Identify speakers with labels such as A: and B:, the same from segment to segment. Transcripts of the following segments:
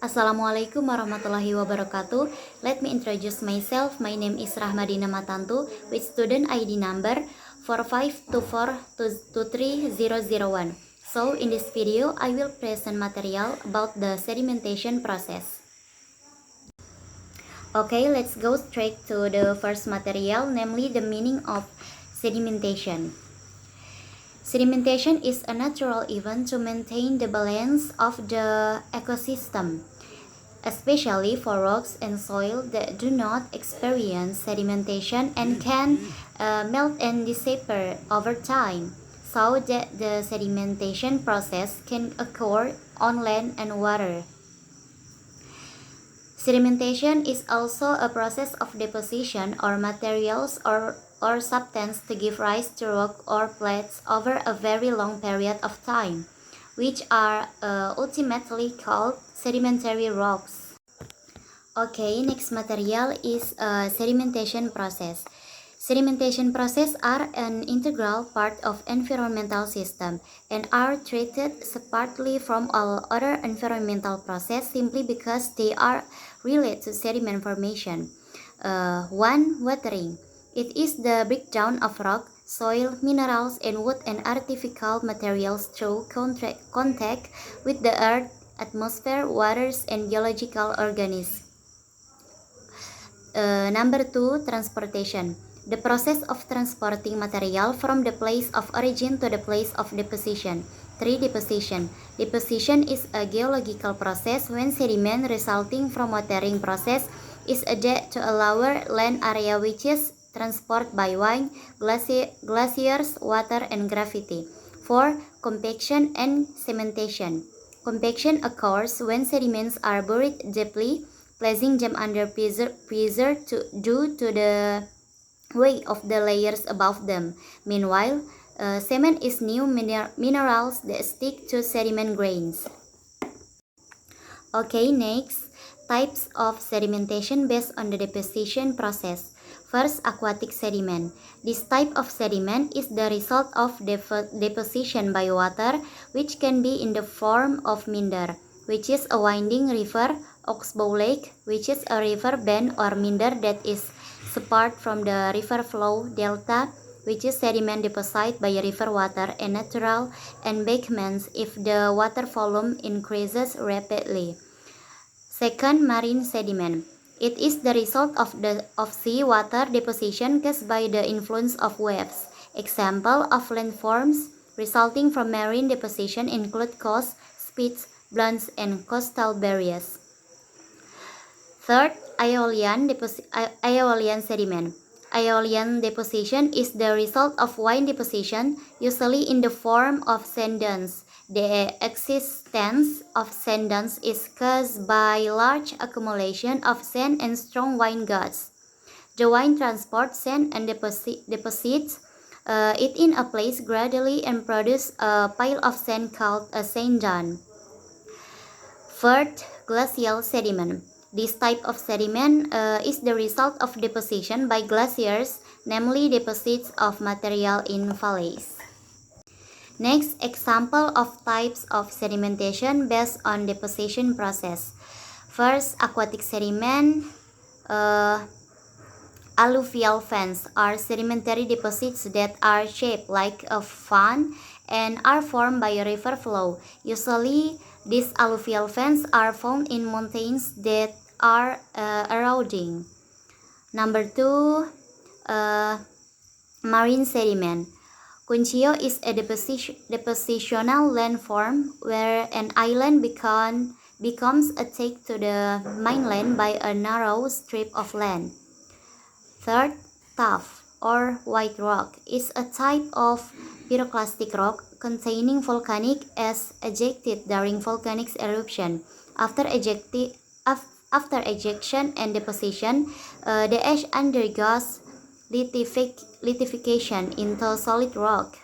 A: Assalamualaikum warahmatullahi wabarakatuh. Let me introduce myself. My name is Rahmadina Matantu with student ID number 4524230001. So in this video, I will present material about the sedimentation process. Okay, let's go straight to the first material, namely the meaning of sedimentation. Sedimentation is a natural event to maintain the balance of the ecosystem, especially for rocks and soil that do not experience sedimentation and can melt and disappear over time, so that the sedimentation process can occur on land and water. Sedimentation is also a process of deposition or materials or substance to give rise to rock or plates over a very long period of time, which are ultimately called sedimentary rocks. Okay, next material is sedimentation process. Sedimentation process are an integral part of environmental system and are treated separately from all other environmental process simply because they are related to sediment formation. 1. Watering. It is the breakdown of rock, soil, minerals, and wood and artificial materials through contact with the earth, atmosphere, waters, and biological organisms. Number 2, transportation. The process of transporting material from the place of origin to the place of deposition. 3. Deposition. Deposition is a geological process when sediment resulting from watering process is added to a lower land area which is transported by wind, glaciers, water, and gravity. 4. Compaction and cementation. Compaction occurs when sediments are buried deeply, placing them under pressure due to the weight of the layers above them. Meanwhile, cement is new minerals that stick to sediment grains. Okay, next, types of sedimentation based on the deposition process. First, aquatic sediment. This type of sediment is the result of deposition by water, which can be in the form of minder, which is a winding river, Oxbow Lake, which is a river bend or minder that is separate from the river flow, delta, which is sediment deposited by river water, and natural embankments if the water volume increases rapidly. Second, marine sediment. It is the result of sea water deposition caused by the influence of waves. Example of landforms resulting from marine deposition include coast, spits, bluffs, and coastal barriers. Third, aeolian sediment. Aeolian deposition is the result of wind deposition, usually in the form of sand dunes. The existence of sand dunes is caused by large accumulation of sand and strong wind gusts. The wind transports sand and deposits it in a place gradually and produces a pile of sand called a sand dune. Fourth, glacial sediment. This type of sediment is the result of deposition by glaciers, namely deposits of material in valleys. Next, example of types of sedimentation based on deposition process. First, aquatic sediment. Alluvial fans are sedimentary deposits that are shaped like a fan and are formed by a river flow. Usually, these alluvial fans are found in mountains that are eroding. Number 2, marine sediment. Kunchio is a depositional landform where an island becomes attached to the mainland by a narrow strip of land. Third, tuff or white rock is a type of pyroclastic rock containing volcanic ash ejected during volcanic eruption. After ejection and deposition, the ash undergoes lithification into solid rock.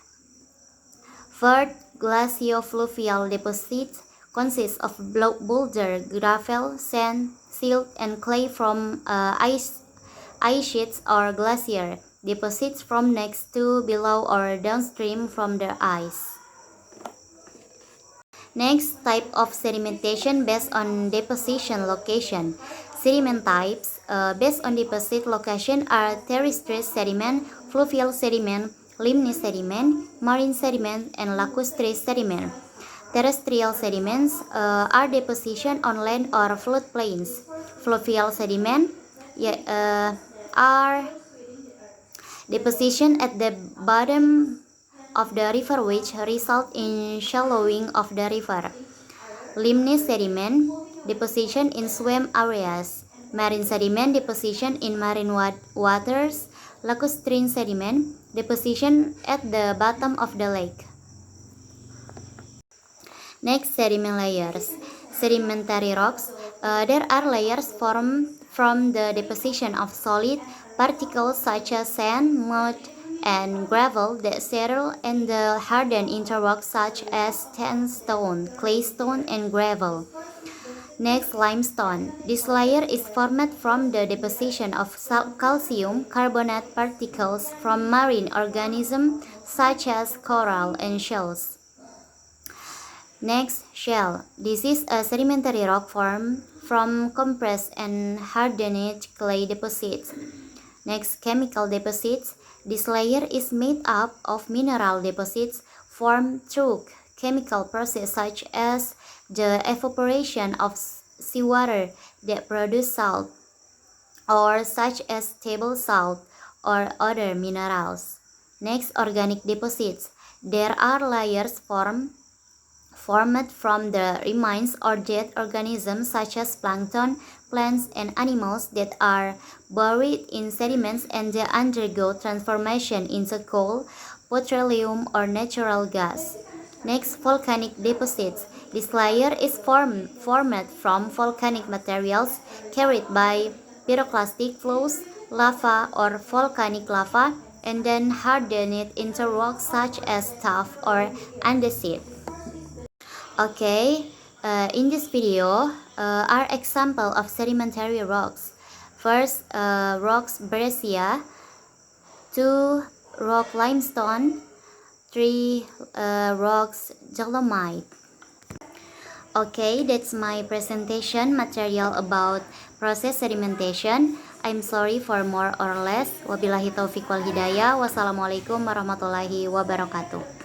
A: Fourth, glaciofluvial deposits consist of boulder, gravel, sand, silt, and clay from ice sheets or glacier deposits from next to, below, or downstream from the ice. Next, type of sedimentation based on deposition location. Sediment types based on deposit location are terrestrial sediment, fluvial sediment, limnous sediment, marine sediment, and lacustre sediment. Terrestrial sediments are deposition on land or floodplains. Fluvial sediment are deposition at the bottom of the river which result in shallowing of the river. Limnous sediment deposition in swamp areas. Marine sediment deposition in marine waters. Lacustrine sediment deposition at the bottom of the lake. Next, sediment layers. Sedimentary rocks. There are layers formed from the deposition of solid particles such as sand, mud, and gravel that settle and harden into rocks such as sandstone, claystone, and gravel. Next, limestone. This layer is formed from the deposition of calcium carbonate particles from marine organisms such as coral and shells. Next, shell. This is a sedimentary rock formed from compressed and hardened clay deposits. Next, chemical deposits. This layer is made up of mineral deposits formed through chemical process such as the evaporation of seawater that produce salt, or such as table salt or other minerals. Next, organic deposits. There are layers formed from the remains or dead organisms such as plankton, plants, and animals that are buried in sediments and they undergo transformation into coal, petroleum, or natural gas. Next, volcanic deposits. This layer is formed from volcanic materials carried by pyroclastic flows, lava, or volcanic lava, and then hardened into rocks such as tuff or andesite. Okay, in this video are example of sedimentary rocks. First, rocks breccia. 2, rock limestone. 3, rocks dolomite. Okay, that's my presentation material about process sedimentation. I'm sorry for more or less. Wabillahi taufiq wal hidayah. Wassalamualaikum warahmatullahi wabarakatuh.